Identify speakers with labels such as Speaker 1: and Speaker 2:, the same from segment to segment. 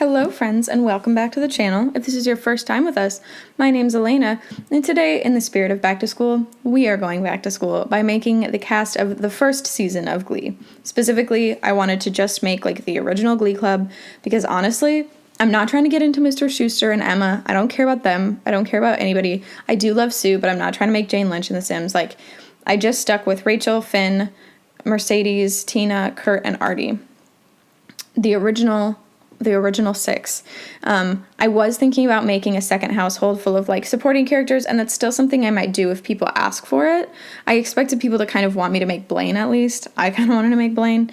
Speaker 1: Hello friends and welcome back to the channel. If this is your first time with us, my name's Elena, and today, in the spirit of back to school, we are going back to school by making the cast of the first season of Glee. Specifically, I wanted to just make the original Glee Club because honestly, I'm not trying to get into Mr. Schuster and Emma. I don't care about them. I don't care about anybody. I do love Sue, but I'm not trying to make Jane Lynch in The Sims. I just stuck with Rachel, Finn, Mercedes, Tina, Kurt, and Artie. The original six. I was thinking about making a second household full of supporting characters, and that's still something I might do if people ask for it. I expected people to kind of want me to make Blaine, at least. I kind of wanted to make Blaine.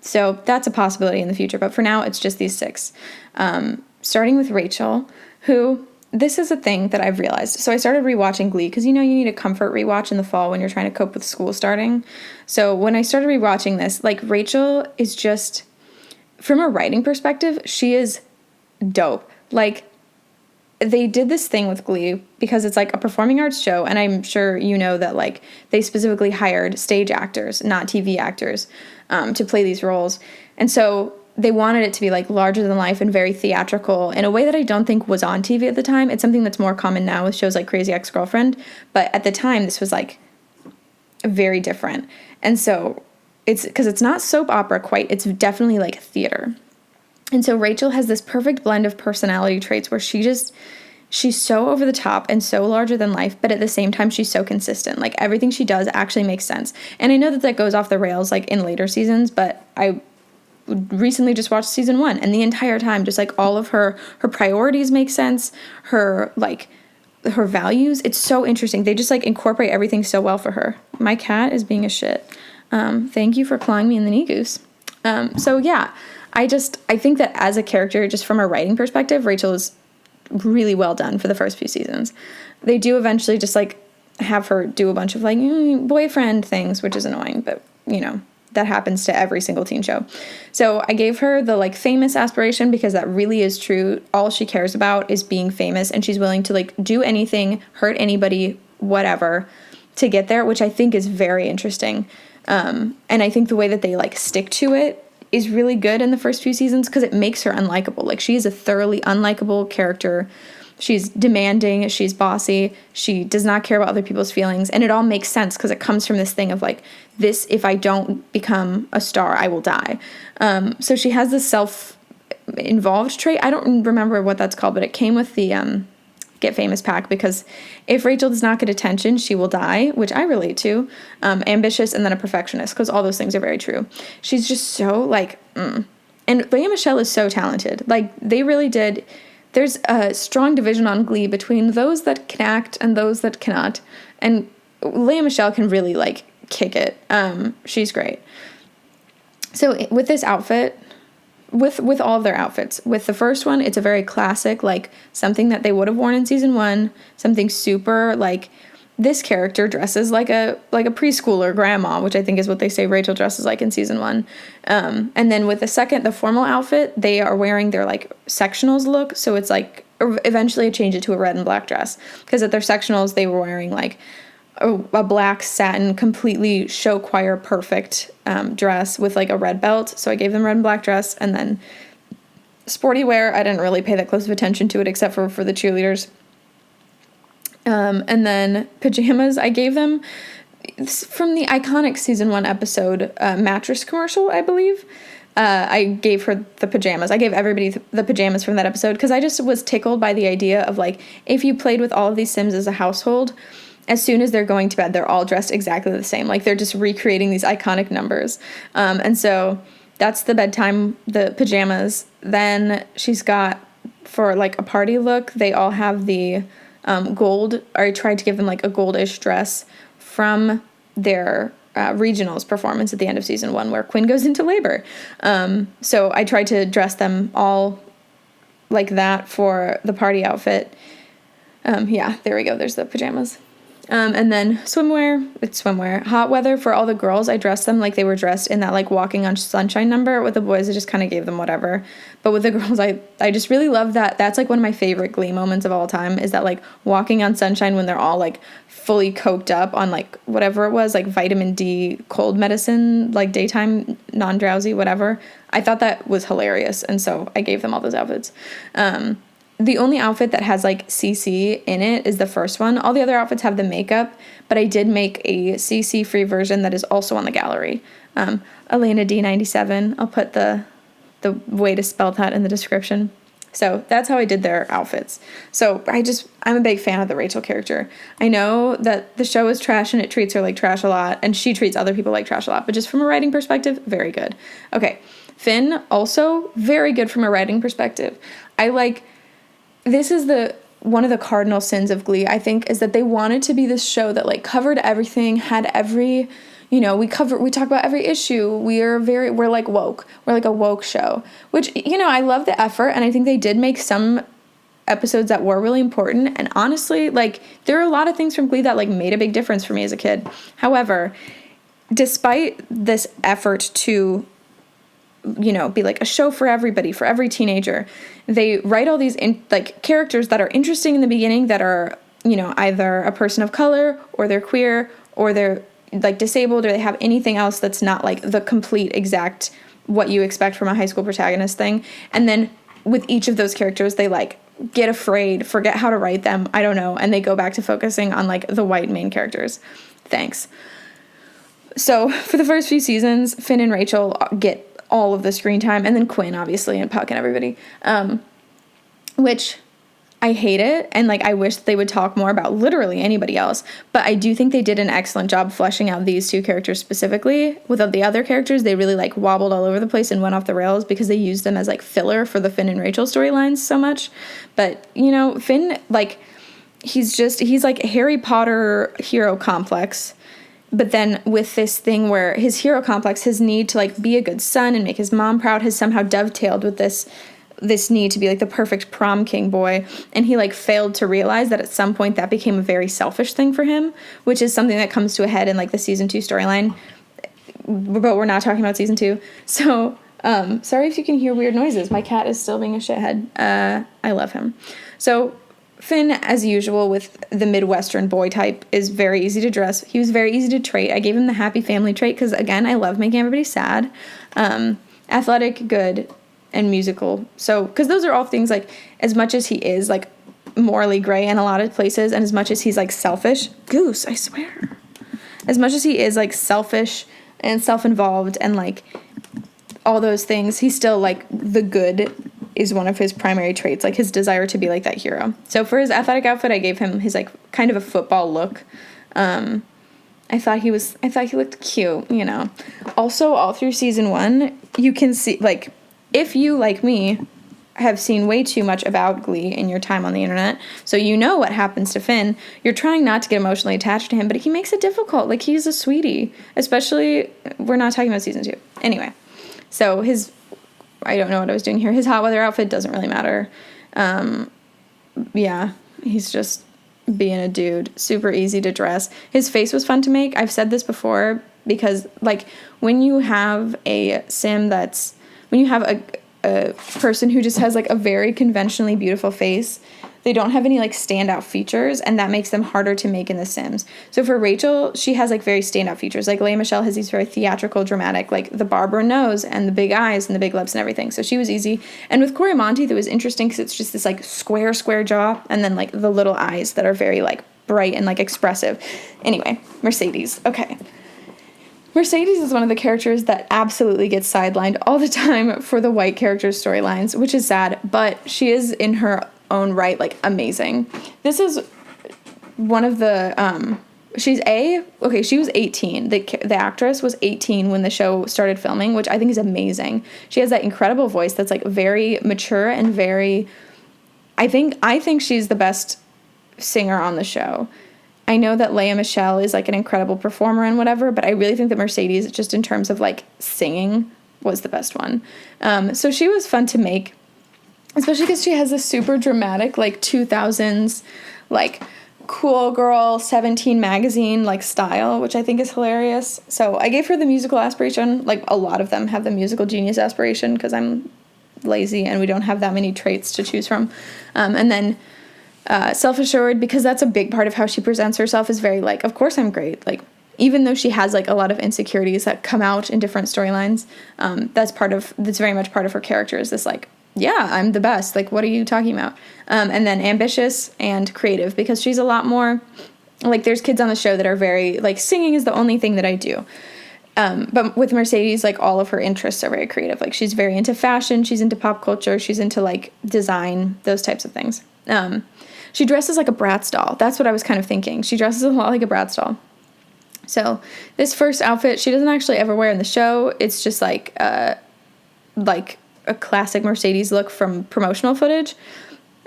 Speaker 1: So that's a possibility in the future, but for now it's just these six. Starting with Rachel, who, this is a thing that I've realized. So I started rewatching Glee because you need a comfort rewatch in the fall when you're trying to cope with school starting. So when I started rewatching this, Rachel is just, from a writing perspective, she is dope. They did this thing with Glee because it's a performing arts show, and I'm sure you know that they specifically hired stage actors, not TV actors, to play these roles. And so they wanted it to be larger than life and very theatrical in a way that I don't think was on TV at the time. It's something that's more common now with shows like Crazy Ex-Girlfriend, but at the time this was very different. And so it's because it's not soap opera quite, it's definitely theater. And so Rachel has this perfect blend of personality traits where she's so over the top and so larger than life, but at the same time she's so consistent. Everything she does actually makes sense. And I know that goes off the rails in later seasons, but I recently just watched season 1, and the entire time just all of her priorities make sense, her values. It's so interesting. They just incorporate everything so well for her. My cat is being a shit. Thank you for clawing me in the knee goose. So yeah, I think that as a character, just from a writing perspective, Rachel is really well done for the first few seasons. They do eventually just have her do a bunch of boyfriend things, which is annoying, but that happens to every single teen show. So I gave her the famous aspiration because that really is true. All she cares about is being famous, and she's willing to do anything, hurt anybody, whatever, to get there, which I think is very interesting. And I think the way that they stick to it is really good in the first few seasons because it makes her unlikable. She is a thoroughly unlikable character. She's demanding, she's bossy, she does not care about other people's feelings, and it all makes sense because it comes from this thing of this, if I don't become a star, I will die. So she has this self-involved trait. I don't remember what that's called, but it came with the Get Famous pack, because if Rachel does not get attention, she will die, which I relate to. Ambitious, and then a perfectionist, because all those things are very true. She's just so And Leah Michelle is so talented. They really did. There's a strong division on Glee between those that can act and those that cannot. And Leah Michelle can really kick it. She's great. So with this outfit, with all of their outfits, with the first one, it's a very classic, something that they would have worn in season 1, something super this character dresses like a preschooler grandma, which I think is what they say Rachel dresses like in season 1. And then with the formal outfit, they are wearing their sectionals look. So it's eventually I changed it to a red and black dress because at their sectionals they were wearing a black satin, completely show choir perfect dress with a red belt. So I gave them red and black dress, and then sporty wear, I didn't really pay that close of attention to it except for the cheerleaders. And then pajamas, I gave them from the iconic season 1 episode mattress commercial, I believe. I gave her the pajamas. I gave everybody the pajamas from that episode because I just was tickled by the idea of if you played with all of these Sims as a household, as soon as they're going to bed, they're all dressed exactly the same. They're just recreating these iconic numbers. And so that's the bedtime, the pajamas. Then she's got, for a party look, they all have the gold, or I tried to give them a goldish dress from their regionals performance at the end of season 1 where Quinn goes into labor. So I tried to dress them all like that for the party outfit. Yeah, there we go. There's the pajamas. And then swimwear. Hot weather for all the girls, I dressed them like they were dressed in that, like, Walking on Sunshine number. With the boys, I just kind of gave them whatever. But with the girls, I just really love that. That's, like, one of my favorite Glee moments of all time, is that, like, Walking on Sunshine when they're all, like, fully coked up on, like, whatever it was, like, vitamin D cold medicine, like, daytime non-drowsy, whatever. I thought that was hilarious, and so I gave them all those outfits. The only outfit that has, like, CC in it is the first one. All the other outfits have the makeup, but I did make a CC-free version that is also on the gallery. Elena D97. I'll put the way to spell that in the description. So that's how I did their outfits. So I'm a big fan of the Rachel character. I know that the show is trash and it treats her like trash a lot, and she treats other people like trash a lot, but just from a writing perspective, very good. Okay, Finn, also very good from a writing perspective. This is one of the cardinal sins of Glee, I think, is that they wanted to be this show that, like, covered everything, had every, we talk about every issue. We're like woke. We're like a woke show, which, I love the effort, and I think they did make some episodes that were really important, and honestly, like, there are a lot of things from Glee that, like, made a big difference for me as a kid. However, despite this effort to be like a show for everybody, for every teenager, they write all these characters that are interesting in the beginning, that are, either a person of color, or they're queer, or they're, like, disabled, or they have anything else that's not, like, the complete exact what you expect from a high school protagonist thing. And then with each of those characters, they, like, get afraid, forget how to write them, I don't know, and they go back to focusing on, like, the white main characters. Thanks. So for the first few seasons, Finn and Rachel get all of the screen time, and then Quinn, obviously, and Puck and everybody, which I hate it, and, like, I wish they would talk more about literally anybody else, but I do think they did an excellent job fleshing out these two characters specifically. With the other characters, they really, like, wobbled all over the place and went off the rails because they used them as, like, filler for the Finn and Rachel storylines so much. But, Finn, like, he's like Harry Potter hero complex. But then with this thing where his hero complex, his need to, like, be a good son and make his mom proud, has somehow dovetailed with this need to be, like, the perfect prom king boy. And he, like, failed to realize that at some point that became a very selfish thing for him, which is something that comes to a head in, like, the season 2 storyline. But we're not talking about season 2. So, sorry if you can hear weird noises. My cat is still being a shithead. I love him. So Finn, as usual, with the Midwestern boy type, is very easy to dress. He was very easy to trait. I gave him the happy family trait because, again, I love making everybody sad. Athletic, good, and musical. So, because those are all things, like, as much as he is, like, morally gray in a lot of places, and as much as he's, like, selfish, Goose, I swear. As much as he is, like, selfish and self-involved and, like, all those things, he's still, like, the good is one of his primary traits, like his desire to be like that hero. So for his athletic outfit, I gave him his, like, kind of a football look. I thought he looked cute, Also, all through season 1, you can see, like, if you, like me, have seen way too much about Glee in your time on the internet, so you know what happens to Finn, you're trying not to get emotionally attached to him, but he makes it difficult. Like, he's a sweetie. Especially, we're not talking about season 2. Anyway, so I don't know what I was doing here. His hot weather outfit doesn't really matter. Yeah, he's just being a dude. Super easy to dress. His face was fun to make. I've said this before because, like, when you have a person who just has, like, a very conventionally beautiful face, they don't have any, like, standout features, and that makes them harder to make in The Sims. So for Rachel, she has, like, very standout features. Like, Lea Michele has these very theatrical, dramatic, like, the Barbara nose and the big eyes and the big lips and everything. So she was easy. And with Cory Monteith, that was interesting because it's just this, like, square jaw, and then, like, the little eyes that are very, like, bright and, like, expressive. Anyway, Mercedes. Okay. Mercedes is one of the characters that absolutely gets sidelined all the time for the white characters' storylines, which is sad, but she is in her own right, like, amazing. This is one of the, she was 18. The actress was 18 when the show started filming, which I think is amazing. She has that incredible voice that's, like, very mature and very, I think she's the best singer on the show. I know that Lea Michele is, like, an incredible performer and whatever, but I really think that Mercedes, just in terms of, like, singing, was the best one. So she was fun to make, especially because she has this super dramatic, like, 2000s, like, cool girl 17 magazine like style, which I think is hilarious. So I gave her the musical aspiration. Like, a lot of them have the musical genius aspiration because I'm lazy and we don't have that many traits to choose from. And then self-assured, because that's a big part of how she presents herself, is very like, of course I'm great. Like, even though she has like a lot of insecurities that come out in different storylines, that's very much part of her character, is this like, yeah, I'm the best. Like, what are you talking about? And then ambitious and creative, because she's a lot more, like, there's kids on the show that are very, like, singing is the only thing that I do. But with Mercedes, like, all of her interests are very creative. Like, she's very into fashion, she's into pop culture, she's into, like, design, those types of things. She dresses like a Bratz doll. That's what I was kind of thinking. She dresses a lot like a Bratz doll. So this first outfit, she doesn't actually ever wear in the show. It's just, like a classic Mercedes look from promotional footage,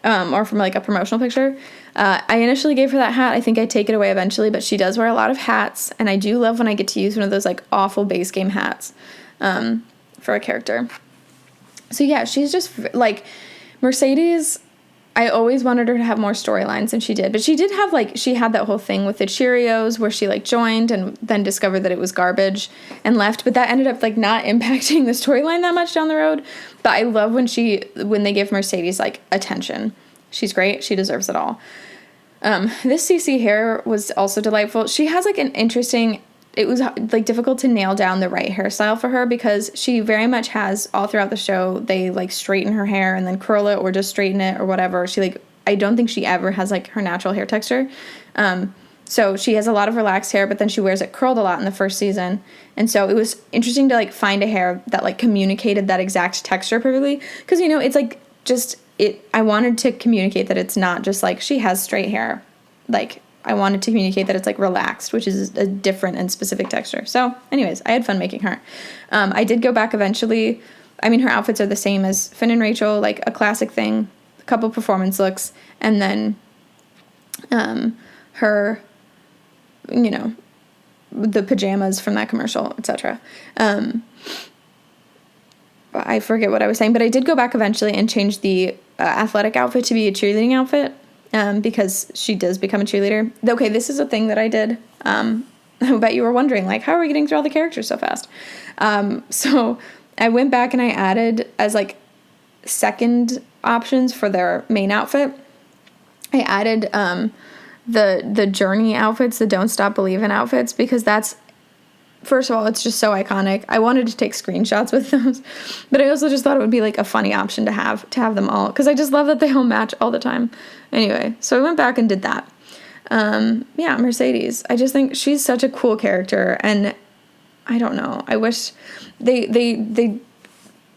Speaker 1: or from like a promotional picture. I initially gave her that hat. I think I'd take it away eventually, but she does wear a lot of hats, and I do love when I get to use one of those like awful base game hats for a character. So yeah, she's just like Mercedes. I always wanted her to have more storylines than she did, but she did have like, she had that whole thing with the Cheerios where she like joined and then discovered that it was garbage and left, but that ended up like not impacting the storyline that much down the road. But I love when they give Mercedes like attention. She's great. She deserves it all. This CC hair was also delightful. She has like an interesting, it was like difficult to nail down the right hairstyle for her, because she very much has, all throughout the show, they like straighten her hair and then curl it or just straighten it or whatever. She like, I don't think she ever has like her natural hair texture. So she has a lot of relaxed hair, but then she wears it curled a lot in the first season. And so it was interesting to like find a hair that like communicated that exact texture perfectly. Cause you know, it's like just I wanted to communicate that it's not just like she has straight hair. Like, I wanted to communicate that it's like relaxed, which is a different and specific texture. So anyways, I had fun making her. I did go back eventually. I mean, her outfits are the same as Finn and Rachel, like a classic thing, a couple performance looks, and then her, you know, the pajamas from that commercial, etc. I forget what I was saying, but I did go back eventually and change the athletic outfit to be a cheerleading outfit. Because she does become a cheerleader. Okay, this is a thing that I did. I bet you were wondering, like, how are we getting through all the characters so fast? So I went back and I added as, like, second options for their main outfit. I added the Journey outfits, the Don't Stop Believin' outfits, because that's, first of all, it's just so iconic. I wanted to take screenshots with those, but I also just thought it would be like a funny option to have them all, because I just love that they all match all the time. Anyway, so I went back and did that. Yeah, Mercedes. I just think she's such a cool character, and I don't know. I wish they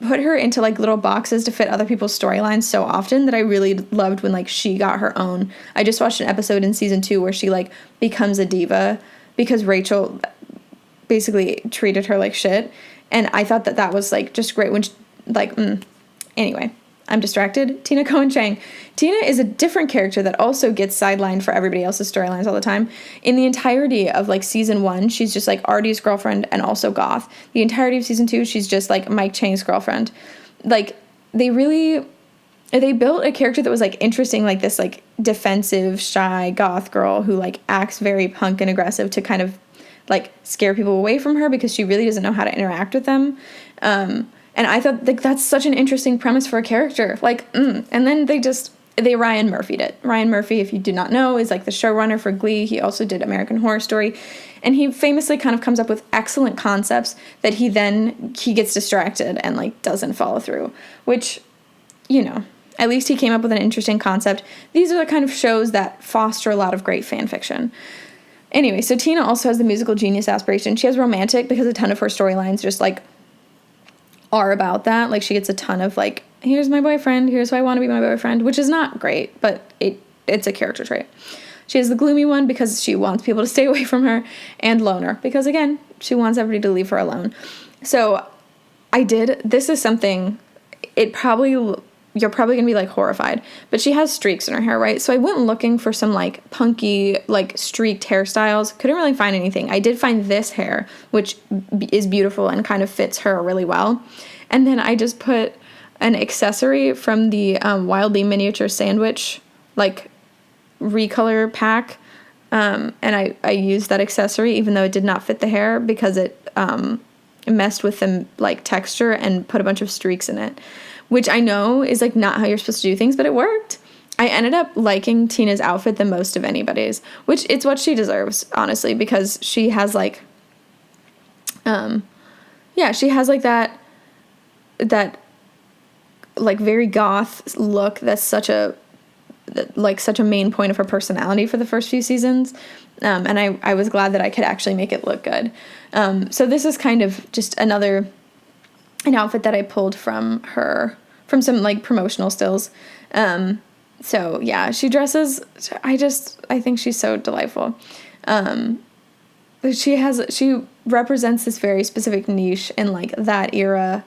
Speaker 1: put her into like little boxes to fit other people's storylines so often that I really loved when like she got her own. I just watched an episode in season 2 where she like becomes a diva because Rachel basically treated her like shit, and I thought that was like just great when she, like anyway, I'm distracted. Tina Cohen Chang. Tina is a different character that also gets sidelined for everybody else's storylines all the time. In the entirety of like season 1, she's just like Artie's girlfriend and also goth. The entirety of season 2, she's just like Mike Chang's girlfriend. Like, they built a character that was like interesting, like this like defensive, shy goth girl who like acts very punk and aggressive to kind of like scare people away from her because she really doesn't know how to interact with them. And I thought like that's such an interesting premise for a character. Like, and then they Ryan Murphy'd it. Ryan Murphy, if you do not know, is like the showrunner for Glee. He also did American Horror Story. And he famously kind of comes up with excellent concepts that he gets distracted and like doesn't follow through, which, you know, at least he came up with an interesting concept. These are the kind of shows that foster a lot of great fan fiction. Anyway, so Tina also has the musical genius aspiration. She has romantic because a ton of her storylines just like are about that. Like, she gets a ton of like, here's my boyfriend, here's who I want to be my boyfriend, which is not great, but it's a character trait. She has the gloomy one because she wants people to stay away from her, and loner because, again, she wants everybody to leave her alone. So this is something, you're probably going to be, like, horrified. But she has streaks in her hair, right? So I went looking for some, like, punky, like, streaked hairstyles. Couldn't really find anything. I did find this hair, which is beautiful and kind of fits her really well. And then I just put an accessory from the Wildly Miniature Sandwich, like recolor pack, and I used that accessory even though it did not fit the hair because it messed with the like texture and put a bunch of streaks in it, which I know is like not how you're supposed to do things, but it worked. I ended up liking Tina's outfit the most of anybody's, which it's what she deserves, honestly, because she has like, she has like that like very goth look that's such a main point of her personality for the first few seasons. And I was glad that I could actually make it look good. So this is kind of just an outfit that I pulled from some like promotional stills. So yeah, she dresses, I think she's so delightful. She represents this very specific niche in like that era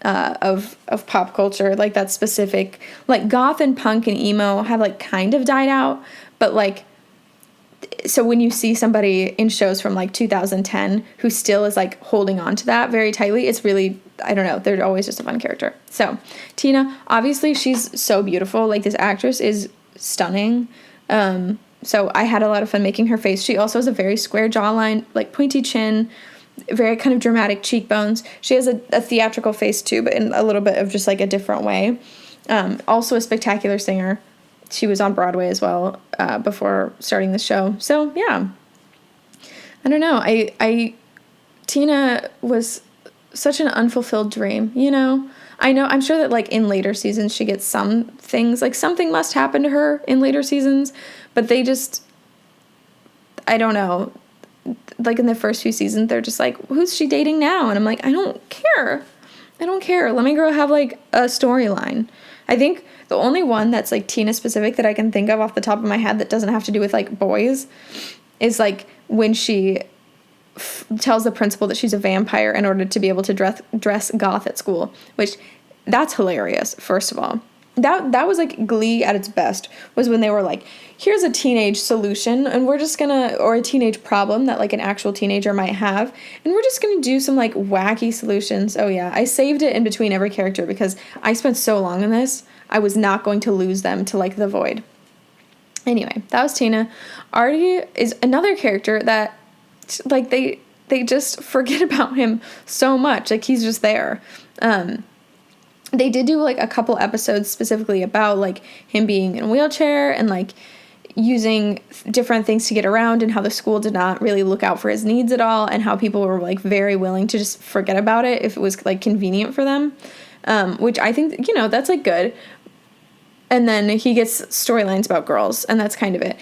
Speaker 1: of pop culture, like that specific, like goth and punk and emo have like kind of died out, but like, so when you see somebody in shows from like 2010 who still is like holding on to that very tightly, it's really, I don't know, they're always just a fun character. So Tina, obviously she's so beautiful, like this actress is stunning. So I had a lot of fun making her face. She also has a very square jawline, like pointy chin, very kind of dramatic cheekbones. She has a theatrical face too, but in a little bit of just like a different way. Also a spectacular singer. She was on Broadway as well before starting the show. So yeah, I don't know. Tina was such an unfulfilled dream, you know? I'm sure that like in later seasons she gets some things, like something must happen to her in later seasons, but they just, I don't know. Like in the first few seasons, they're just like, who's she dating now? And I'm like, I don't care. Let me girl have like a storyline. I think the only one that's like Tina specific that I can think of off the top of my head that doesn't have to do with like boys is like when she tells the principal that she's a vampire in order to be able to dress goth at school, which that's hilarious. First of all, that was like Glee at its best, was when they were like, here's a teenage solution and we're just gonna, or a teenage problem that like an actual teenager might have, and we're just gonna do some like wacky solutions. Oh yeah, I saved it in between every character because I spent so long on this, I was not going to lose them to like the void. Anyway, that was Tina. Artie is another character that like they just forget about him so much, like he's just there. They did do like a couple episodes specifically about like him being in a wheelchair and like using different things to get around, and how the school did not really look out for his needs at all, and how people were like very willing to just forget about it if it was like convenient for them, which I think, that's like good. And then he gets storylines about girls, and that's kind of it.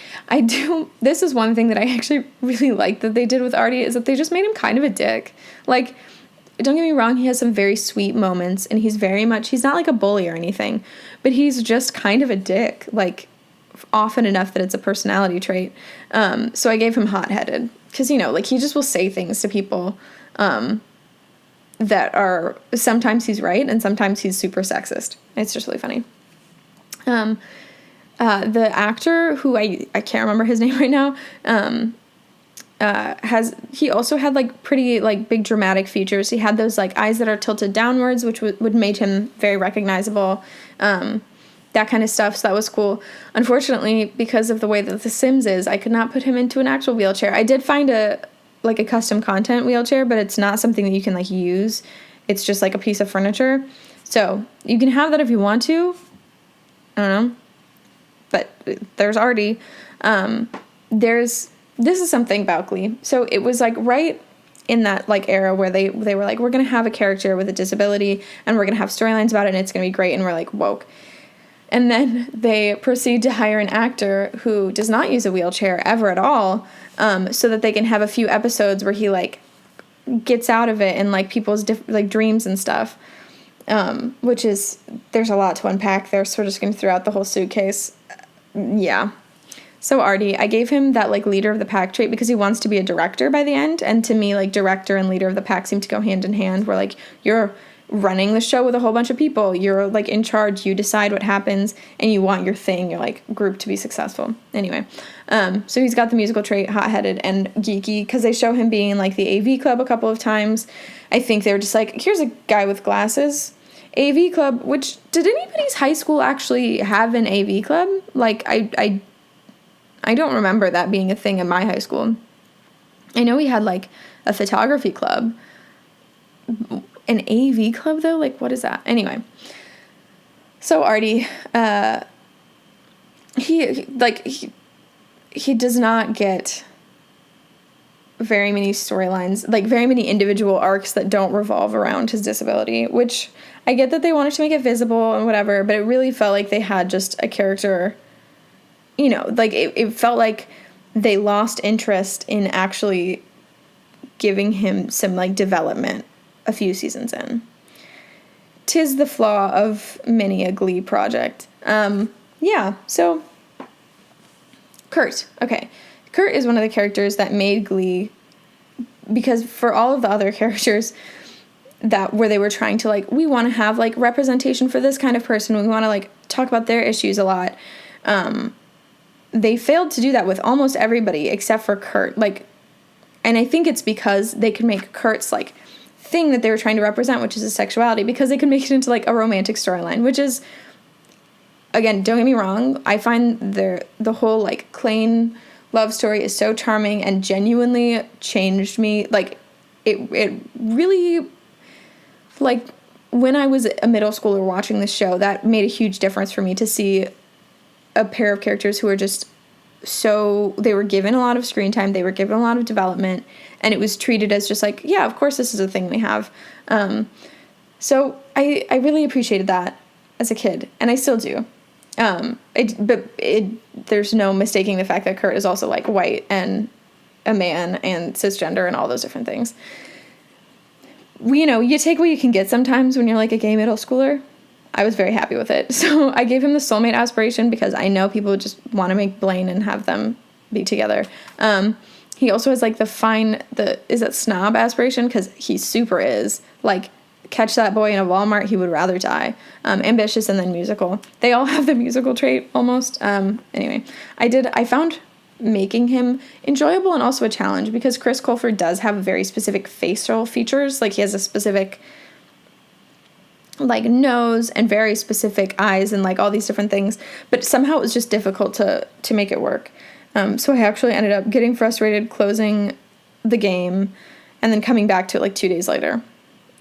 Speaker 1: This is one thing that I actually really like that they did with Artie, is that they just made him kind of a dick. Like, don't get me wrong, he has some very sweet moments, and he's not like a bully or anything, but he's just kind of a dick, like, often enough that it's a personality trait. So I gave him hot-headed, because, like, he just will say things to people that are, sometimes he's right, and sometimes he's super sexist. It's just really funny. The actor who I can't remember his name right now, he also had like pretty like big dramatic features. He had those like eyes that are tilted downwards, which would make him very recognizable. That kind of stuff. So that was cool. Unfortunately, because of the way that The Sims is, I could not put him into an actual wheelchair. I did find a custom content wheelchair, but it's not something that you can like use. It's just like a piece of furniture. So you can have that if you want to. I don't know, but there's Artie. This is something about Glee. So it was like right in that like era where they were like, we're gonna have a character with a disability and we're gonna have storylines about it and it's gonna be great, and we're like, woke. And then they proceed to hire an actor who does not use a wheelchair ever at all, so that they can have a few episodes where he like gets out of it and like people's like dreams and stuff. Which is, there's a lot to unpack there, so we're just going to throw out the whole suitcase. Yeah. So Artie, I gave him that, like, leader of the pack trait because he wants to be a director by the end, and to me, like, director and leader of the pack seem to go hand in hand, where, like, you're running the show with a whole bunch of people, you're, like, in charge, you decide what happens, and you want your thing, your, like, group to be successful. Anyway, so he's got the musical trait, hot-headed and geeky, because they show him being in, like, the AV club a couple of times. I think they were just like, here's a guy with glasses. AV club, which, did anybody's high school actually have an AV club? Like, I I don't remember that being a thing in my high school. I know we had, like, a photography club. An AV club, though? Like, what is that? Anyway. So Artie, he does not get very many storylines, like, very many individual arcs that don't revolve around his disability, which I get that they wanted to make it visible and whatever, but it really felt like they had just a character, you know, like, it felt like they lost interest in actually giving him some, like, development a few seasons in. 'Tis the flaw of many a Glee project. So Kurt. Okay. Kurt is one of the characters that made Glee, because for all of the other characters where they were trying to, like, we want to have, like, representation for this kind of person, we want to, like, talk about their issues a lot, they failed to do that with almost everybody except for Kurt. Like, and I think it's because they could make Kurt's, like, thing that they were trying to represent, which is his sexuality, because they could make it into, like, a romantic storyline, which is, again, don't get me wrong, I find the whole, like, Klaine love story is so charming and genuinely changed me. Like, it really, like, when I was a middle schooler watching this show, that made a huge difference for me to see a pair of characters who were just they were given a lot of screen time, they were given a lot of development, and it was treated as just like, yeah, of course this is a thing we have. So I really appreciated that as a kid, and I still do. There's no mistaking the fact that Kurt is also, like, white and a man and cisgender and all those different things. You know, you take what you can get sometimes when you're, like, a gay middle schooler. I was very happy with it. So I gave him the soulmate aspiration because I know people just want to make Blaine and have them be together. He also has, like, is it snob aspiration? Because he super is. Like, catch that boy in a Walmart, he would rather die. Ambitious, and then musical. They all have the musical trait, almost. Anyway, I found making him enjoyable and also a challenge, because Chris Colfer does have very specific facial features. Like, he has a specific, like, nose and very specific eyes and, like, all these different things. But somehow it was just difficult to make it work. So I actually ended up getting frustrated, closing the game, and then coming back to it, like, 2 days later.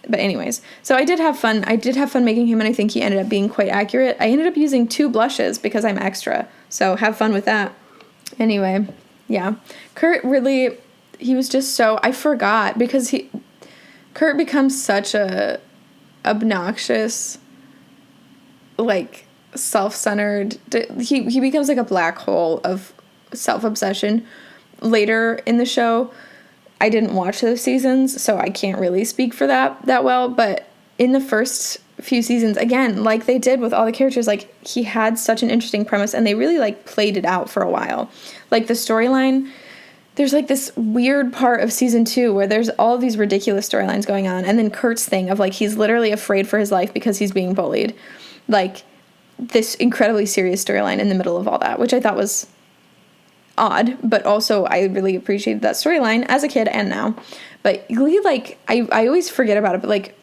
Speaker 1: But anyways, so I did have fun. Making him, and I think he ended up being quite accurate. I ended up using 2 blushes because I'm extra. So have fun with that. Anyway, yeah. Kurt really, he was just so, I forgot, because Kurt becomes such a obnoxious, like, self-centered, he becomes, like, a black hole of self-obsession later in the show. I didn't watch those seasons, so I can't really speak for that well, but in the first few seasons, again, like they did with all the characters, like, he had such an interesting premise, and they really, like, played it out for a while. Like, the storyline, there's, like, this weird part of season 2 where there's all of these ridiculous storylines going on, and then Kurt's thing of, like, he's literally afraid for his life because he's being bullied. Like, this incredibly serious storyline in the middle of all that, which I thought was odd, but also I really appreciated that storyline as a kid and now. But Glee, like, I always forget about it, but, like,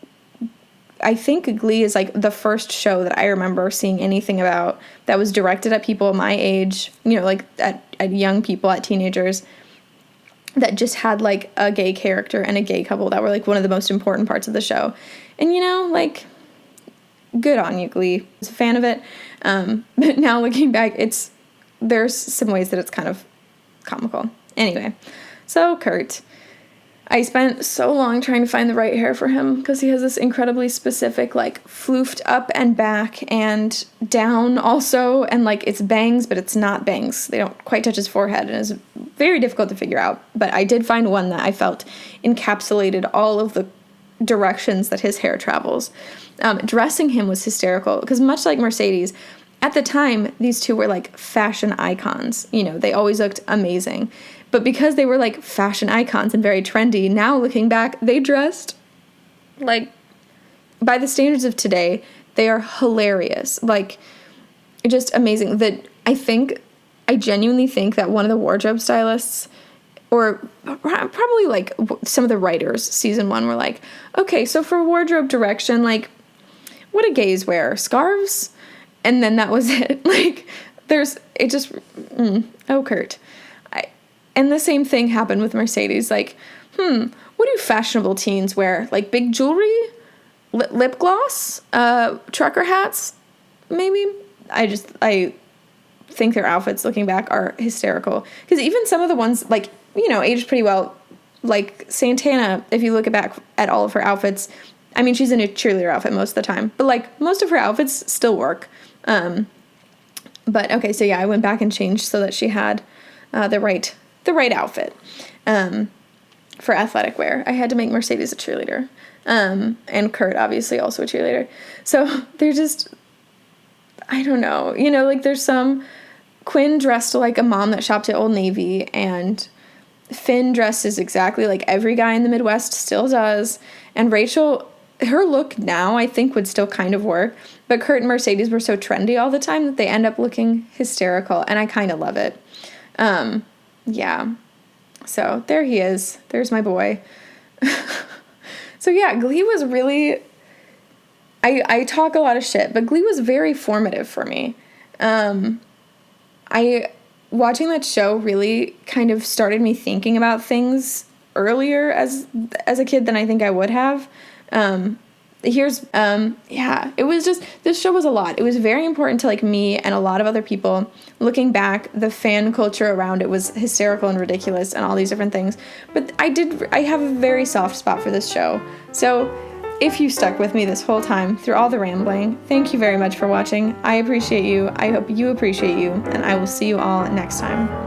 Speaker 1: I think Glee is, like, the first show that I remember seeing anything about that was directed at people my age, you know, like, at young people, at teenagers, that just had, like, a gay character and a gay couple that were, like, one of the most important parts of the show. And, you know, like, good on you, Glee. I was a fan of it. But now looking back, there's some ways that it's kind of comical. Anyway, so Kurt. I spent so long trying to find the right hair for him because he has this incredibly specific, like, floofed up and back and down also, and, like, it's bangs, but it's not bangs. They don't quite touch his forehead, and it's very difficult to figure out. But I did find one that I felt encapsulated all of the directions that his hair travels. Dressing him was hysterical because, much like Mercedes, at the time, these two were, like, fashion icons. You know, they always looked amazing. But because they were, like, fashion icons and very trendy, now looking back, they dressed, like, by the standards of today, they are hilarious. Like, just amazing. I genuinely think that one of the wardrobe stylists, or probably, like, some of the writers, season 1, were like, okay, so for wardrobe direction, like, what do gays wear? Scarves? And then that was it. Like, oh, Kurt. And the same thing happened with Mercedes. Like, what do fashionable teens wear? Like big jewelry, lip gloss, trucker hats, maybe? I think their outfits, looking back, are hysterical. Because even some of the ones, like, aged pretty well, like Santana, if you look back at all of her outfits, I mean, she's in a cheerleader outfit most of the time, but, like, most of her outfits still work. But, okay, so, yeah, I went back and changed so that she had the right outfit for athletic wear. I had to make Mercedes a cheerleader, and Kurt, obviously, also a cheerleader. So they're just, I don't know. Like, there's some Quinn dressed like a mom that shopped at Old Navy, and Finn dresses exactly like every guy in the Midwest still does, and Rachel, her look now, I think, would still kind of work, but Kurt and Mercedes were so trendy all the time that they end up looking hysterical, and I kind of love it. Yeah. So there he is. There's my boy. So yeah, Glee was really, I talk a lot of shit, but Glee was very formative for me. Watching that show really kind of started me thinking about things earlier as a kid than I think I would have. It was just, this show was a lot. It was very important to, like, me and a lot of other people. Looking back, the fan culture around it was hysterical and ridiculous and all these different things. But I have a very soft spot for this show. So if you stuck with me this whole time through all the rambling, thank you very much for watching. I appreciate you. I hope you appreciate you, and I will see you all next time.